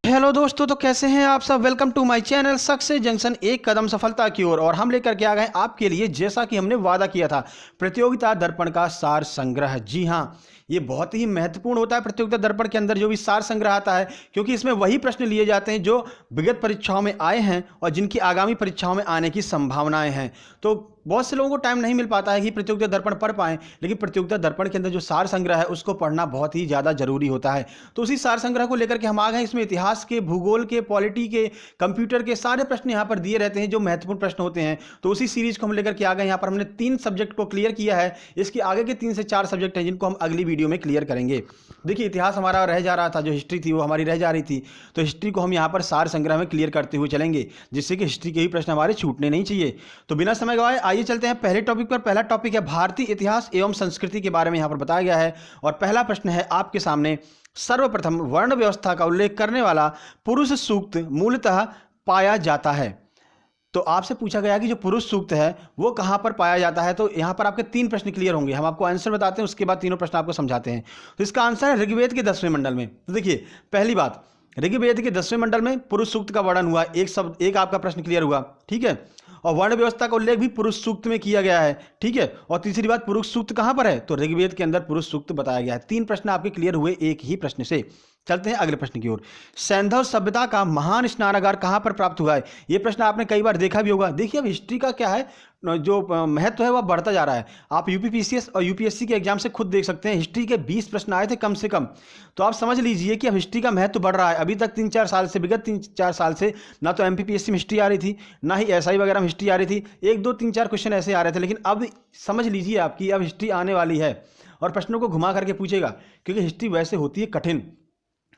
Hello दोस्तों, तो कैसे हैं आप सब। Welcome to my channel success junction, एक कदम सफलता की ओर। और हम लेकर के आ गए आपके लिए, जैसा कि हमने वादा किया था, प्रतियोगिता दर्पण का सार संग्रह। जी हां, ये बहुत ही महत्वपूर्ण होता है प्रतियोगिता दर्पण के अंदर जो भी सार संग्रह आता है, क्योंकि इसमें वही प्रश्न लिए जाते हैं जो विगत परीक्षाओं में आए हैं और जिनकी आगामी परीक्षाओं में आने की संभावनाएं हैं। तो बहुत से लोगों को टाइम नहीं मिल पाता है कि प्रतियोगिता दर्पण पढ़ पाएं, लेकिन प्रतियोगिता दर्पण के अंदर जो सार संग्रह है उसको पढ़ना बहुत ही ज़्यादा जरूरी होता है। तो उसी सार संग्रह को लेकर के हम आ गए। इसमें इतिहास के, भूगोल के, पॉलिटी के, कंप्यूटर के सारे प्रश्न यहाँ पर दिए रहते हैं जो महत्वपूर्ण प्रश्न होते हैं। तो उसी सीरीज को हम लेकर के आ गए। यहाँ पर हमने 3 सब्जेक्ट को क्लियर किया है। इसके आगे के 3 से 4 सब्जेक्ट हैं जिनको हम अगली वीडियो में क्लियर करेंगे। देखिए, इतिहास हमारा रह जा रहा था, जो हिस्ट्री थी वो हमारी रह जा रही थी, तो हिस्ट्री को हम यहाँ पर सार संग्रह में क्लियर करते हुए चलेंगे, जिससे कि हिस्ट्री के ही प्रश्न हमारे छूटने नहीं चाहिए। तो बिना समय गवाए आइए चलते हैं पहले टॉपिक पर। पहला टॉपिक है भारतीय इतिहास एवं संस्कृति के बारे में यहाँ पर बताया गया है। और पहला प्रश्न है आपके सामने, सर्वप्रथम वर्ण व्यवस्था का उल्लेख करने वाला पुरुष सूक्त मूलतः पाया जाता है। तो आपसे पूछा गया कि जो पुरुष सूक्त है वो कहां पर पाया जाता है। तो यहां पर आपके 3 प्रश्न क्लियर होंगे। हम आपको आंसर बताते हैं, उसके बाद तीनों प्रश्न आपको समझाते हैं। तो इसका आंसर है ऋग्वेद के 10वें मंडल में। तो देखिए, पहली बात, ऋग्वेद के 10वें मंडल में पुरुष सूक्त का वर्णन हुआ। एक आपका प्रश्न क्लियर हुआ, ठीक है। और वर्ण व्यवस्था का उल्लेख भी पुरुष सूक्त में किया गया है, ठीक है। और तीसरी बात, पुरुष सूक्त कहां पर है, तो ऋग्वेद के अंदर पुरुष सूक्त बताया गया है। 3 प्रश्न आपके क्लियर हुए एक ही प्रश्न से। चलते हैं अगले प्रश्न की ओर। सैंधव सभ्यता का महान स्नानागार कहां पर प्राप्त हुआ है। यह प्रश्न आपने कई बार देखा भी होगा। देखिए, अब हिस्ट्री का क्या है, जो महत्व है वह बढ़ता जा रहा है। आप यूपीपीसीएस और यूपीएससी के एग्जाम से खुद देख सकते हैं, हिस्ट्री के 20 प्रश्न आए थे कम से कम। तो आप समझ लीजिए कि अब हिस्ट्री का महत्व बढ़ रहा है। अभी तक 3-4 साल से, विगत 3-4 साल से ना तो एमपीपीएससी में हिस्ट्री आ रही थी, ना ही एसआई वगैरह में हिस्ट्री आ रही थी। 1-2-3-4 क्वेश्चन ऐसे आ रहे थे, लेकिन अब समझ लीजिए आपकी अब हिस्ट्री आने वाली है और प्रश्नों को घुमा करके पूछेगा। क्योंकि हिस्ट्री वैसे होती है कठिन,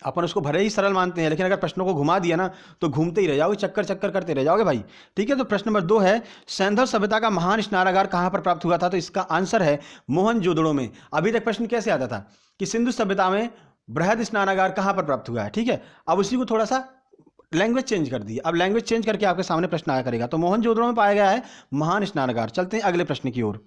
अपन उसको भले ही सरल मानते हैं, लेकिन अगर प्रश्नों को घुमा दिया ना तो घूमते ही रह जाओगे, चक्कर चक्कर करते रह जाओगे भाई, ठीक है। तो प्रश्न नंबर 2 है, सैंधव सभ्यता का महान स्नानागार कहां पर प्राप्त हुआ था। तो इसका आंसर है मोहनजोदड़ो में। अभी तक प्रश्न कैसे आता था कि सिंधु सभ्यता में बृहद स्नानागार कहां पर प्राप्त हुआ है, ठीक है। अब उसी को थोड़ा सा लैंग्वेज चेंज कर दी। अब लैंग्वेज चेंज करके आपके सामने प्रश्न आया करेगा। तो मोहनजोदड़ो में पाया गया है महान स्नानागार। चलते हैं अगले प्रश्न की ओर।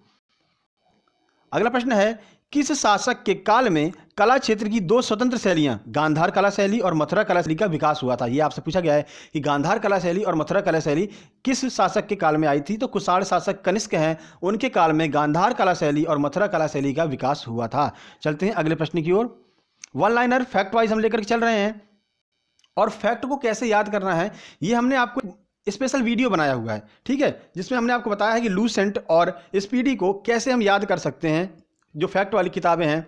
अगला प्रश्न है, किस शासक के काल में कला क्षेत्र की 2 स्वतंत्र शैलियां, गांधार कला शैली और मथुरा कला शैली का विकास हुआ था। यह आपसे पूछा गया है कि गांधार कला शैली और मथुरा कला शैली किस शासक के काल में आई थी। तो कुषाण शासक कनिष्क हैं, उनके काल में गांधार कला शैली और मथुरा कला शैली का विकास हुआ था। चलते हैं अगले प्रश्न की ओर। वन लाइनर फैक्ट वाइज हम लेकर के चल रहे हैं, और फैक्ट को कैसे याद करना है ये हमने आपको स्पेशल वीडियो बनाया हुआ है, ठीक है, जिसमें हमने आपको बताया है कि लूसेंट और स्पीडी को कैसे हम याद कर सकते हैं। जो फैक्ट वाली किताबें हैं,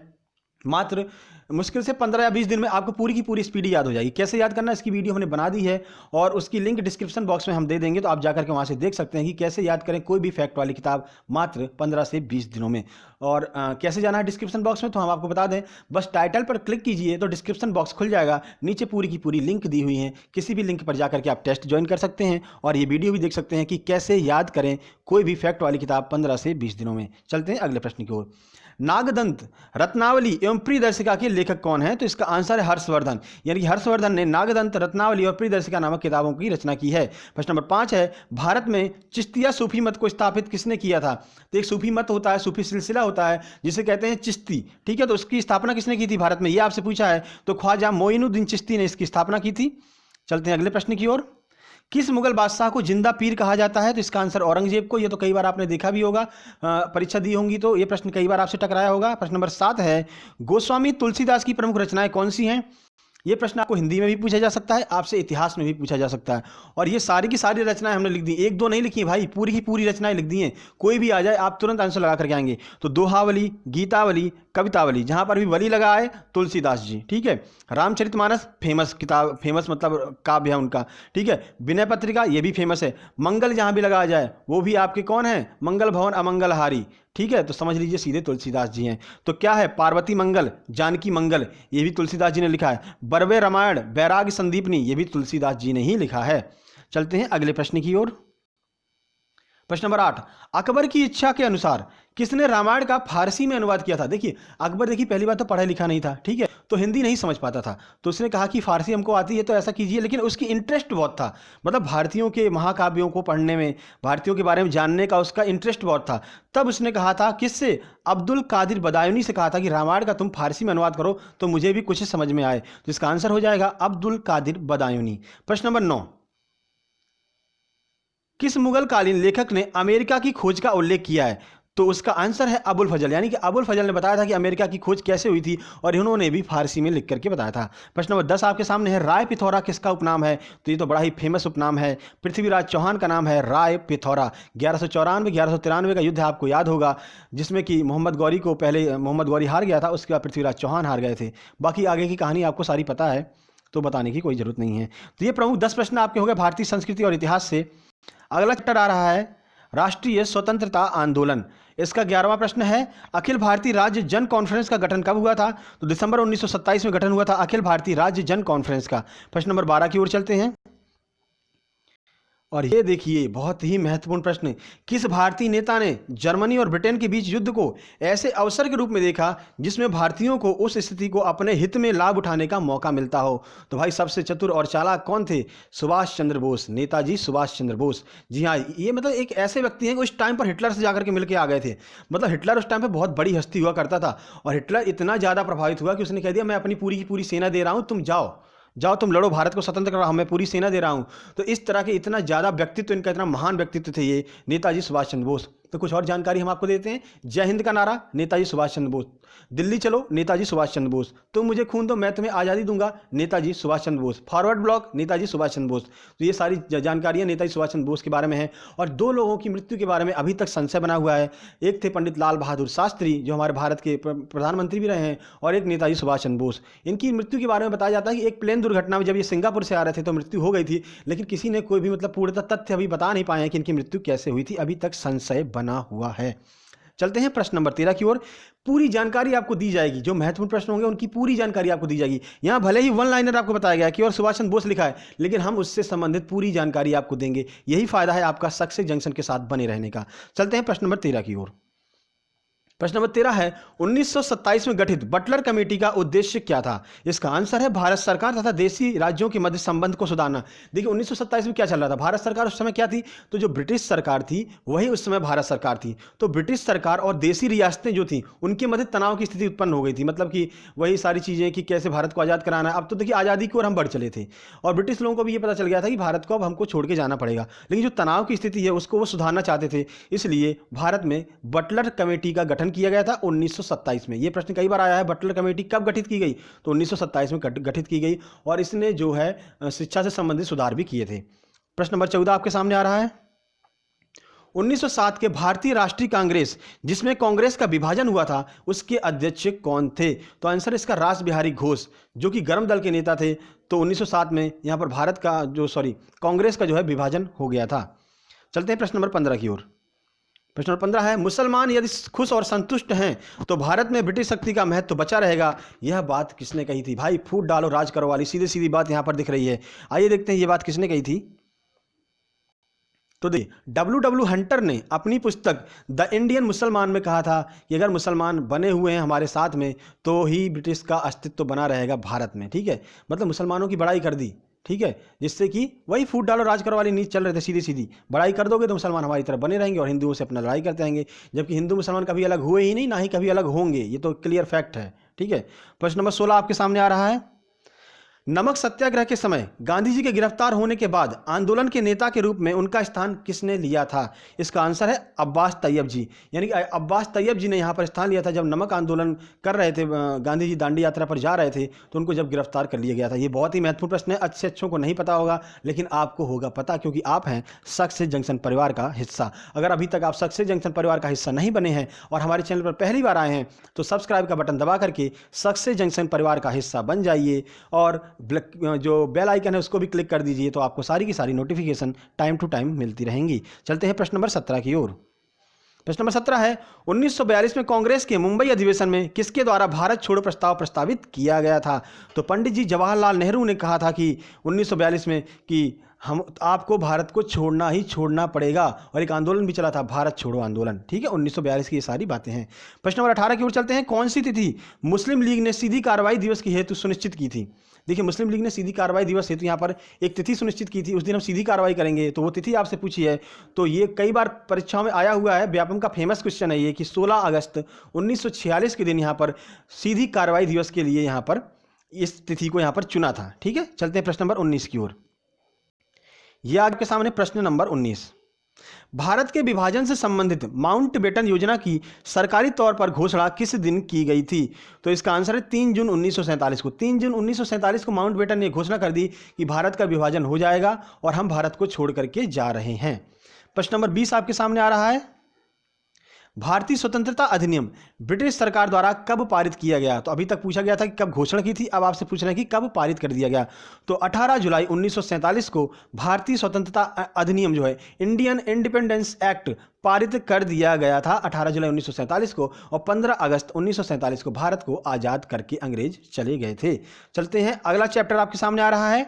मात्र मुश्किल से 15 या 20 दिन में आपको पूरी की पूरी स्पीडी याद हो जाएगी। कैसे याद करना, इसकी वीडियो हमने बना दी है और उसकी लिंक डिस्क्रिप्शन बॉक्स में हम दे देंगे, तो आप जाकर के वहाँ से देख सकते हैं कि कैसे याद करें कोई भी फैक्ट वाली किताब मात्र 15 से 20 दिनों में। और कैसे जाना है डिस्क्रिप्शन बॉक्स में, तो हम आपको बता दें, बस टाइटल पर क्लिक कीजिए तो डिस्क्रिप्शन बॉक्स खुल जाएगा। नीचे पूरी की पूरी लिंक दी हुई है, किसी भी लिंक पर जाकर के आप टेस्ट ज्वाइन कर सकते हैं और ये वीडियो भी देख सकते हैं कि कैसे याद करें कोई भी फैक्ट वाली किताब 15 से 20 दिनों में। चलते हैं अगले प्रश्न की ओर। नागदंत रत्नावली एवं प्रियदर्शिका के लेखक कौन है। तो इसका आंसर है हर्षवर्धन। यानी कि हर्षवर्धन ने नागदंत, रत्नावली और प्रियदर्शिका नामक किताबों की रचना की है। प्रश्न नंबर 5 है, भारत में चिश्तिया सूफी मत को स्थापित किसने किया था। तो एक सूफी मत होता है, सूफी सिलसिला होता है जिसे कहते हैं चिश्ती, ठीक है। तो उसकी स्थापना किसने की थी भारत में, यह आपसे पूछा है। तो ख्वाजा मोइनुद्दीन चिश्ती ने इसकी स्थापना की थी। चलते हैं अगले प्रश्न की ओर। किस मुगल बादशाह को जिंदा पीर कहा जाता है। तो इसका आंसर औरंगजेब को। ये तो कई बार आपने देखा भी होगा, परीक्षा दी होंगी तो ये प्रश्न कई बार आपसे टकराया होगा। प्रश्न नंबर 7 है, गोस्वामी तुलसीदास की प्रमुख रचनाएं कौन सी हैं। ये प्रश्न आपको हिंदी में भी पूछा जा सकता है, आपसे इतिहास में भी पूछा जा सकता है। और ये सारी की सारी रचनाएं हमने लिख दी, 1-2 नहीं लिखी है भाई, पूरी की पूरी रचनाएं लिख दी हैं। कोई भी आ जाए आप तुरंत आंसर लगा करके आएंगे। तो दोहावली, गीतावली, कवितावली, जहां पर भी वली लगा है तुलसीदास जी, ठीक है। रामचरितमानस फेमस किताब, फेमस मतलब काव्य है उनका, ठीक है। विनय पत्रिका ये भी फेमस है। मंगल जहां भी लगा जाए वो भी आपके कौन है, मंगल भवन अमंगलहारी, ठीक है। तो समझ लीजिए सीधे तुलसीदास जी हैं। तो क्या है, पार्वती मंगल, जानकी मंगल, ये भी तुलसीदास जी ने लिखा है। बरवे रामायण, बैराग संदीपनी, ये भी तुलसीदास जी ने ही लिखा है। चलते हैं अगले प्रश्न की ओर। प्रश्न नंबर 8, अकबर की इच्छा के अनुसार किसने रामायण का फारसी में अनुवाद किया था? देखिए अकबर, देखिए पहली बात तो पढ़ा लिखा नहीं था, ठीक है, तो हिंदी नहीं समझ पाता था, तो उसने कहा कि फारसी हमको आती है तो ऐसा कीजिए, लेकिन उसकी इंटरेस्ट बहुत था, मतलब भारतीयों के महाकाव्यों को पढ़ने में, भारतीयों के बारे में जानने का उसका इंटरेस्ट बहुत था। तब उसने कहा था, किससे? अब्दुल कादिर बदायूनी से कहा था कि रामायण का तुम फारसी में अनुवाद करो तो मुझे भी कुछ समझ में आए। तो इसका आंसर हो जाएगा अब्दुल कादिर बदायूनी। प्रश्न नंबर 9, किस मुगल कालीन लेखक ने अमेरिका की खोज का उल्लेख किया है? तो उसका आंसर है अबुल फजल, यानी कि अबुल फजल ने बताया था कि अमेरिका की खोज कैसे हुई थी, और इन्होंने भी फारसी में लिख करके बताया था। प्रश्न नंबर 10 आपके सामने है, राय पिथौरा किसका उपनाम है? तो ये तो बड़ा ही फेमस उपनाम है, पृथ्वीराज चौहान का नाम है राय पिथौरा। 1194-1193 का युद्ध आपको याद होगा, जिसमें कि मोहम्मद गौरी को, पहले मोहम्मद गौरी हार गया था, उसके बाद पृथ्वीराज चौहान हार गए थे। बाकी आगे की कहानी आपको सारी पता है, तो बताने की कोई जरूरत नहीं है। तो ये प्रमुख 10 प्रश्न आपके हो गए भारतीय संस्कृति और इतिहास से। अगला चैप्टर आ रहा है राष्ट्रीय स्वतंत्रता आंदोलन। इसका 11वां प्रश्न है, अखिल भारतीय राज्य जन कॉन्फ्रेंस का गठन कब हुआ था? तो दिसंबर 1927 में गठन हुआ था अखिल भारतीय राज्य जन कॉन्फ्रेंस का। प्रश्न नंबर 12 की ओर चलते हैं, और ये देखिए बहुत ही महत्वपूर्ण प्रश्न, किस भारतीय नेता ने जर्मनी और ब्रिटेन के बीच युद्ध को ऐसे अवसर के रूप में देखा जिसमें भारतीयों को उस स्थिति को अपने हित में लाभ उठाने का मौका मिलता हो? तो भाई सबसे चतुर और चालाक कौन थे? सुभाष चंद्र बोस, नेताजी सुभाष चंद्र बोस। जी हाँ, ये मतलब एक ऐसे व्यक्ति हैं कि उस टाइम पर हिटलर से जाकर के मिलकर आ गए थे। मतलब हिटलर उस टाइम पर बहुत बड़ी हस्ती हुआ करता था, और हिटलर इतना ज़्यादा प्रभावित हुआ कि उसने कह दिया मैं अपनी पूरी की पूरी सेना दे रहा हूँ, तुम जाओ जाओ, तुम लड़ो, भारत को स्वतंत्र कराओ, मैं पूरी सेना दे रहा हूं। तो इस तरह के इतना ज़्यादा व्यक्तित्व, इनका इतना महान व्यक्तित्व थे ये नेताजी सुभाष चंद्र बोस। तो कुछ और जानकारी हम आपको देते हैं। जय हिंद का नारा नेताजी सुभाष चंद्र बोस, दिल्ली चलो नेताजी सुभाष चंद्र बोस, तुम मुझे खून दो मैं तुम्हें आज़ादी दूंगा नेताजी सुभाष चंद्र बोस, फॉरवर्ड ब्लॉक नेताजी सुभाष चंद्र बोस। तो ये सारी जानकारियां नेताजी सुभाष चंद्र बोस के बारे में है। और दो लोगों की मृत्यु के बारे में अभी तक संशय बना हुआ है, एक थे पंडित लाल बहादुर शास्त्री जो हमारे भारत के प्रधानमंत्री भी रहे हैं, और एक नेताजी सुभाष चंद्र बोस। इनकी मृत्यु के बारे में बताया जाता है कि एक प्लेन दुर्घटना में जब ये सिंगापुर से आ रहे थे तो मृत्यु हो गई थी, लेकिन किसी ने कोई भी मतलब पूर्णतः तथ्य अभी बता नहीं पाए हैं कि इनकी मृत्यु कैसे हुई थी, अभी तक संशय बना हुआ है। चलते हैं प्रश्न नंबर 13 की ओर। पूरी जानकारी आपको दी जाएगी, जो महत्वपूर्ण प्रश्न होंगे उनकी पूरी जानकारी आपको दी जाएगी। यहां भले ही वन लाइनर आपको बताया गया कि और सुभाष चंद्र बोस लिखा है, लेकिन हम उससे संबंधित पूरी जानकारी आपको देंगे। यही फायदा है आपका सक्सेस जंक्शन के साथ बने रहने का। चलते हैं प्रश्न नंबर 13 की ओर। प्रश्न नंबर 13 है, 1927 में गठित बटलर कमेटी का उद्देश्य क्या था? इसका आंसर है भारत सरकार तथा देशी राज्यों के मध्य संबंध को सुधारना। देखिए 1927 में क्या चल रहा था, भारत सरकार उस समय क्या थी? तो जो ब्रिटिश सरकार थी वही उस समय भारत सरकार थी। तो ब्रिटिश सरकार और देशी रियासतें जो थी उनके मध्य तनाव की स्थिति उत्पन्न हो गई थी, मतलब कि वही सारी चीजें कि कैसे भारत को आजाद कराना है। अब तो देखिए आजादी की ओर हम बढ़ चले थे, और ब्रिटिश लोगों को भी ये पता चल गया था कि भारत को अब हमको छोड़ के जाना पड़ेगा, लेकिन जो तनाव की स्थिति है उसको वो सुधारना चाहते थे। इसलिए भारत में बटलर कमेटी का गठन किया गया था 1927 में। यह प्रश्न कई बार आया है, बटलर कमेटी कब गठित की गई? तो 1927 में गठित की गई, और इसने जो है शिक्षा से संबंधित सुधार भी किए थे। प्रश्न नंबर 14 आपके सामने आ रहा है, 1907 के भारतीय राष्ट्रीय कांग्रेस जिसमें कांग्रेस का विभाजन हुआ था उसके अध्यक्ष कौन थे? तो आंसर इसका रास बिहारी घोष, जो कि गर्म दल के नेता थे। तो 1907 में यहां पर भारत का कांग्रेस का जो है विभाजन हो गया था। चलते हैं प्रश्न नंबर 15 की ओर। प्रश्न नंबर 15 है, मुसलमान यदि खुश और संतुष्ट हैं तो भारत में ब्रिटिश शक्ति का महत्व बचा रहेगा। यह बात किसने कही थी? भाई फूट डालो राज करो वाली सीधी सीधी बात यहां पर दिख रही है। आइए देखते हैं ये बात किसने कही थी। तो देखिए W. हंटर ने अपनी पुस्तक द इंडियन मुसलमान में कहा था कि अगर मुसलमान बने हुए हैं हमारे साथ में तो ही ब्रिटिश का अस्तित्व बना रहेगा भारत में। ठीक है, मतलब मुसलमानों की बड़ाई कर दी, ठीक है, जिससे कि वही फूट डालो राज करो वाली नीति चल रहे थे। सीधी सीधी बड़ाई कर दोगे तो मुसलमान हमारी तरफ बने रहेंगे और हिंदुओं से अपना लड़ाई करते रहेंगे, जबकि हिंदू मुसलमान कभी अलग हुए ही नहीं, ना ही कभी अलग होंगे। ये तो क्लियर फैक्ट है। ठीक है, प्रश्न नंबर 16 आपके सामने आ रहा है, नमक सत्याग्रह के समय गांधी जी के गिरफ्तार होने के बाद आंदोलन के नेता के रूप में उनका स्थान किसने लिया था? इसका आंसर है अब्बास तैयब जी, यानी कि अब्बास तैयब जी ने यहां पर स्थान लिया था। जब नमक आंदोलन कर रहे थे, गांधी जी दांडी यात्रा पर जा रहे थे, तो उनको जब गिरफ्तार कर लिया गया था। ये बहुत ही महत्वपूर्ण प्रश्न है, अच्छों को नहीं पता होगा लेकिन आपको होगा पता, क्योंकि आप हैं सक्सेस जंक्शन परिवार का हिस्सा। अगर अभी तक आप सक्सेस जंक्शन परिवार का हिस्सा नहीं बने हैं और हमारे चैनल पर पहली बार आए हैं तो सब्सक्राइब का बटन दबा करके सक्सेस जंक्शन परिवार का हिस्सा बन जाइए, और जो बेल आइकन है उसको भी क्लिक कर दीजिए, तो आपको सारी की सारी नोटिफिकेशन टाइम टू टाइम मिलती रहेंगी। चलते हैं प्रश्न नंबर 17 की ओर। प्रश्न नंबर 17 है, 1942 में कांग्रेस के मुंबई अधिवेशन में किसके द्वारा भारत छोड़ो प्रस्ताव प्रस्तावित किया गया था? तो पंडित जी जवाहरलाल नेहरू ने कहा था कि 1942 में कि हम आपको भारत को छोड़ना ही छोड़ना पड़ेगा। और एक आंदोलन भी चला था, भारत छोड़ो आंदोलन, ठीक है, 1942 की ये सारी बातें हैं। प्रश्न नंबर 18 की ओर चलते हैं। कौन सी तिथि मुस्लिम लीग ने सीधी कार्रवाई दिवस की हेतु सुनिश्चित की थी? देखिए, मुस्लिम लीग ने सीधी कार्रवाई दिवस हेतु यहाँ पर एक तिथि सुनिश्चित की थी, उस दिन हम सीधी कार्रवाई करेंगे, तो वो तिथि आपसे पूछी है। तो ये कई बार परीक्षाओं में आया हुआ है, व्यापम का फेमस क्वेश्चन है ये, कि 16 अगस्त 1946 के दिन यहाँ पर सीधी कार्रवाई दिवस के लिए यहाँ पर इस तिथि को यहाँ पर चुना था। ठीक है, चलते हैं प्रश्न नंबर 19 की ओर। ये आपके सामने प्रश्न नंबर 19। भारत के विभाजन से संबंधित माउंटबेटन योजना की सरकारी तौर पर घोषणा किस दिन की गई थी? तो इसका आंसर है 3 जून 1947 को। 3 जून 1947 को माउंटबेटन ने घोषणा कर दी कि भारत का विभाजन हो जाएगा और हम भारत को छोड़ करके जा रहे हैं। प्रश्न नंबर 20 आपके सामने आ रहा है। भारतीय स्वतंत्रता अधिनियम ब्रिटिश सरकार द्वारा कब पारित किया गया? तो अभी तक पूछा गया था कि कब घोषणा की थी, अब आपसे पूछ रहे हैं कि कब पारित कर दिया गया। तो 18 जुलाई 1947 को भारतीय स्वतंत्रता अधिनियम जो है, इंडियन इंडिपेंडेंस एक्ट, पारित कर दिया गया था 18 जुलाई 1947 को, और 15 अगस्त 1947 को भारत को आज़ाद करके अंग्रेज चले गए थे। चलते हैं, अगला चैप्टर आपके सामने आ रहा है,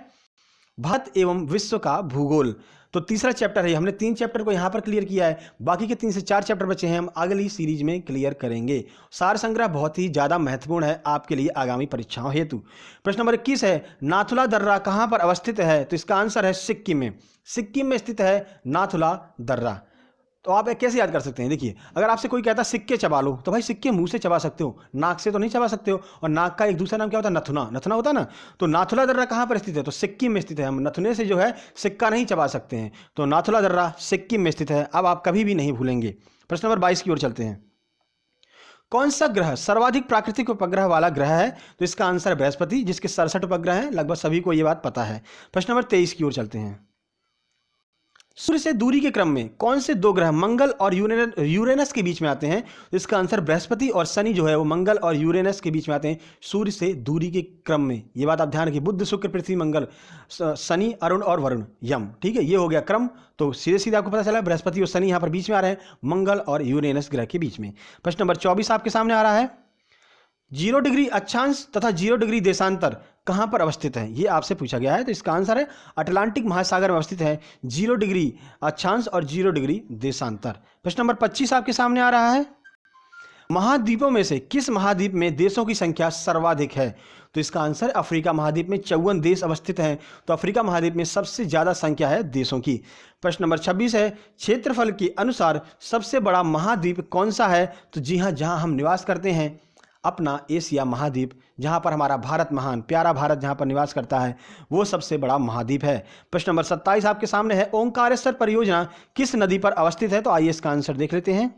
भारत एवं विश्व का भूगोल। तो तीसरा चैप्टर है, हमने 3 चैप्टर को यहाँ पर क्लियर किया है, बाकी के 3 से 4 चैप्टर बचे हैं, हम अगली सीरीज में क्लियर करेंगे। सार संग्रह बहुत ही ज़्यादा महत्वपूर्ण है आपके लिए आगामी परीक्षाओं हेतु। प्रश्न नंबर 21 है, नाथुला दर्रा कहाँ पर अवस्थित है? तो इसका आंसर है सिक्किम में। सिक्किम में स्थित है नाथुला दर्रा। तो आप कैसे याद कर सकते हैं? देखिए, अगर आपसे कोई कहता है सिक्के चबा लो, तो भाई सिक्के मुंह से चबा सकते हो, नाक से तो नहीं चबा सकते हो, और नाक का एक दूसरा नाम क्या होता है? नथुना। नथुना होता है ना। तो नाथुला दर्रा कहाँ पर स्थित है? तो सिक्किम में स्थित है। हम नथुने से जो है सिक्का नहीं चबा सकते हैं, तो नाथुला दर्रा सिक्किम में स्थित है। अब आप कभी भी नहीं भूलेंगे। प्रश्न नंबर 22 की ओर चलते हैं। कौन सा ग्रह सर्वाधिक प्राकृतिक उपग्रह वाला ग्रह है? तो इसका आंसर है बृहस्पति, जिसके 67 उपग्रह हैं। लगभग सभी को यह बात पता है। प्रश्न नंबर 23 की ओर चलते हैं। सूर्य से दूरी के क्रम में कौन से 2 ग्रह मंगल और यूरेनस के बीच में आते हैं? तो इसका आंसर बृहस्पति और शनि जो है वो मंगल और यूरेनस के बीच में आते हैं सूर्य से दूरी के क्रम में। ये बात आप ध्यान रखिए, बुध शुक्र पृथ्वी मंगल, शनि अरुण और वरुण यम। ठीक है, ये हो गया क्रम। तो सीधे सीधे आपको पता चला बृहस्पति और शनि यहाँ पर बीच में आ रहे हैं, मंगल और यूरेनस ग्रह के बीच में। प्रश्न नंबर 24 आपके सामने आ रहा है। 0 डिग्री अक्षांश तथा 0 डिग्री देशांतर कहाँ पर अवस्थित है? ये आपसे पूछा गया है। तो इसका आंसर है अटलांटिक महासागर में अवस्थित है 0 डिग्री अक्षांश और 0 डिग्री देशांतर। प्रश्न नंबर 25 आपके सामने आ रहा है। महाद्वीपों में से किस महाद्वीप में देशों की संख्या सर्वाधिक है? तो इसका आंसर अफ्रीका महाद्वीप में 54 देश अवस्थित हैं। तो अफ्रीका महाद्वीप में सबसे ज्यादा संख्या है देशों की। प्रश्न नंबर 26 है, क्षेत्रफल के अनुसार सबसे बड़ा महाद्वीप कौन सा है? तो जी हाँ, जहां हम निवास करते हैं, अपना एशिया महाद्वीप, जहां पर हमारा भारत महान प्यारा भारत जहां पर निवास करता है, वो सबसे बड़ा महाद्वीप है। प्रश्न नंबर 27 आपके सामने है, ओंकारेश्वर परियोजना किस नदी पर अवस्थित है? तो आइए इसका आंसर देख लेते हैं।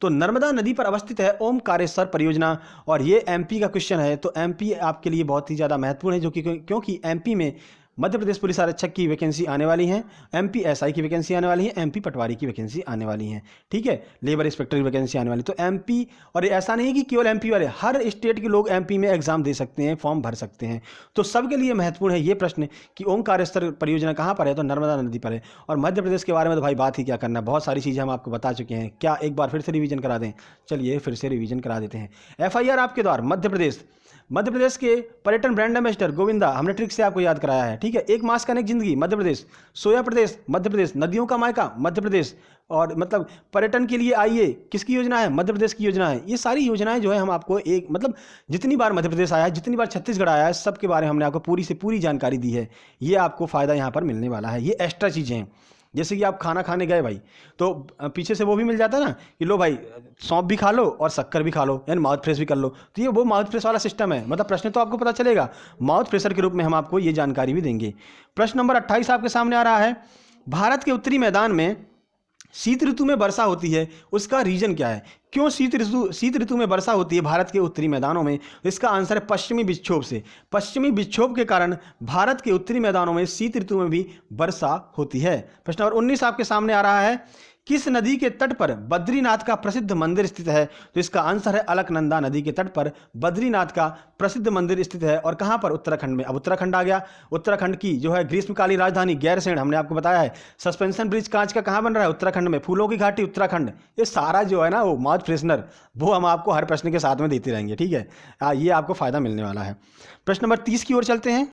तो नर्मदा नदी पर अवस्थित है ओमकारेश्वर परियोजना, और ये एमपी का क्वेश्चन है। तो एमपी आपके लिए बहुत ही ज़्यादा महत्वपूर्ण है, जो कि क्योंकि एमपी में मध्य प्रदेश पुलिस आरक्षक की वैकेंसी आने वाली है, एमपी एसआई की वैकेंसी आने वाली है, एमपी पटवारी की वैकेंसी आने वाली है। ठीक है, लेबर इंस्पेक्टर की वैकेंसी आने वाली। तो एमपी, और ऐसा नहीं कि केवल एमपी वाले, हर स्टेट के लोग एमपी में एग्जाम दे सकते हैं, फॉर्म भर सकते हैं। तो सबके लिए महत्वपूर्ण है ये प्रश्न कि ओंकारेश्वर परियोजना कहाँ पर है? तो नर्मदा नदी पर है। और मध्य प्रदेश के बारे में तो भाई बात ही क्या करना, बहुत सारी चीज़ें हम आपको बता चुके हैं। क्या एक बार फिर से रिवीजन करा दें? चलिए फिर से रिवीजन करा देते हैं। एफआईआर आपके द्वारा मध्य प्रदेश के पर्यटन ब्रांड एम्बेसडर गोविंदा, हमने ट्रिक से आपको याद कराया है। ठीक है, एक मास का अनेक जिंदगी मध्य प्रदेश, सोया प्रदेश मध्य प्रदेश, नदियों का मायका मध्य प्रदेश, और मतलब पर्यटन के लिए आइए किसकी योजना है? मध्य प्रदेश की योजना है। ये सारी योजनाएं जो है हम आपको एक मतलब जितनी बार मध्य प्रदेश आया है, जितनी बार छत्तीसगढ़ आया है, सब के बारे में हमने आपको पूरी से पूरी जानकारी दी है। ये आपको फायदा यहाँ पर मिलने वाला है। ये एक्स्ट्रा चीज़ें हैं, जैसे कि आप खाना खाने गए भाई, तो पीछे से वो भी मिल जाता है ना कि लो भाई सौंफ भी खा लो और शक्कर भी खा लो, यानी माउथ फ्रेश भी कर लो। तो ये वो माउथ फ्रेश वाला सिस्टम है, मतलब प्रश्न तो आपको पता चलेगा, माउथ फ्रेशर के रूप में हम आपको ये जानकारी भी देंगे। प्रश्न नंबर 28 आपके सामने आ रहा है। भारत के उत्तरी मैदान में शीत ऋतु में वर्षा होती है, उसका रीजन क्या है? क्यों शीत ऋतु में वर्षा होती है भारत के उत्तरी मैदानों में? इसका आंसर है पश्चिमी विक्षोभ से। पश्चिमी विक्षोभ के कारण भारत के उत्तरी मैदानों में शीत ऋतु में भी वर्षा होती है। प्रश्न नंबर 19 आपके सामने आ रहा है। किस नदी के तट पर बद्रीनाथ का प्रसिद्ध मंदिर स्थित है? तो इसका आंसर है अलकनंदा नदी के तट पर बद्रीनाथ का प्रसिद्ध मंदिर स्थित है। और कहां पर? उत्तराखंड में। अब उत्तराखंड आ गया। उत्तराखंड की जो है ग्रीष्मकालीन राजधानी गैरसैंण, हमने आपको बताया है। सस्पेंशन ब्रिज कांच का कहां बन रहा है? उत्तराखंड में। फूलों की घाटी उत्तराखंड। ये सारा जो है ना वो माउथ फ्रेशनर, वो हम आपको हर प्रश्न के साथ में देते रहेंगे। ठीक है, ये आपको फायदा मिलने वाला है। प्रश्न नंबर 30 की ओर चलते हैं।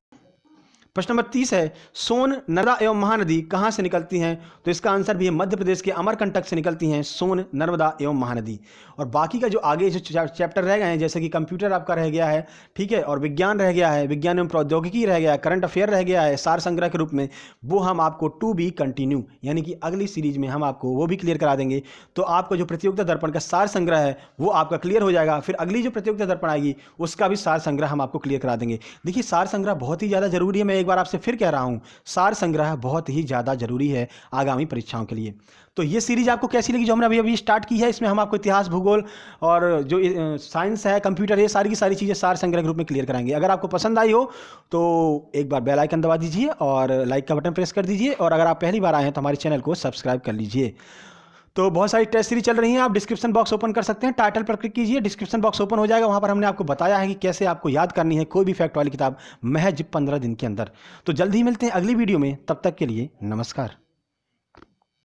प्रश्न नंबर 30 है, सोन, नर्मदा एवं महानदी कहाँ से निकलती हैं? तो इसका आंसर भी है मध्य प्रदेश के अमरकंटक से निकलती हैं सोन, नर्मदा एवं महानदी। और बाकी का जो आगे जो चैप्टर रह गए हैं, जैसे कि कंप्यूटर आपका रह गया है, ठीक है, और विज्ञान रह गया है, विज्ञान एवं प्रौद्योगिकी रह गया है, करंट अफेयर रह गया है सार संग्रह के रूप में, वो हम आपको टू बी कंटिन्यू यानी कि अगली सीरीज में हम आपको वो भी क्लियर करा देंगे। तो आपको जो प्रतियोगिता दर्पण का सार संग्रह है वो आपका क्लियर हो जाएगा। फिर अगली जो प्रतियोगिता दर्पण आएगी उसका भी सार संग्रह हम आपको क्लियर करा देंगे। देखिए, सार संग्रह बहुत ही ज़्यादा जरूरी है। मैं एक बार आपसे फिर कह रहा हूँ, सार संग्रह बहुत ही ज़्यादा जरूरी है आगामी परीक्षाओं के लिए। तो ये सीरीज आपको कैसी लगी जो हमने अभी अभी स्टार्ट की है? इसमें हम आपको इतिहास, भूगोल और जो साइंस है, कंप्यूटर, ये सारी की सारी चीज़ें सार संग्रह के रूप में क्लियर कराएंगे। अगर आपको पसंद आई हो तो एक बार बेल आइकन दबा दीजिए और लाइक का बटन प्रेस कर दीजिए, और अगर आप पहली बार आए हैं तो हमारे चैनल को सब्सक्राइब कर लीजिए। तो बहुत सारी टेस्ट सीरीज चल रही हैं, आप डिस्क्रिप्शन बॉक्स ओपन कर सकते हैं, टाइटल पर क्लिक कीजिए, डिस्क्रिप्शन बॉक्स ओपन हो जाएगा। वहाँ पर हमने आपको बताया है कि कैसे आपको याद करनी है कोई भी फैक्ट वाली किताब महज 15 दिन के अंदर। तो जल्द ही मिलते हैं अगली वीडियो में, तब तक के लिए नमस्कार।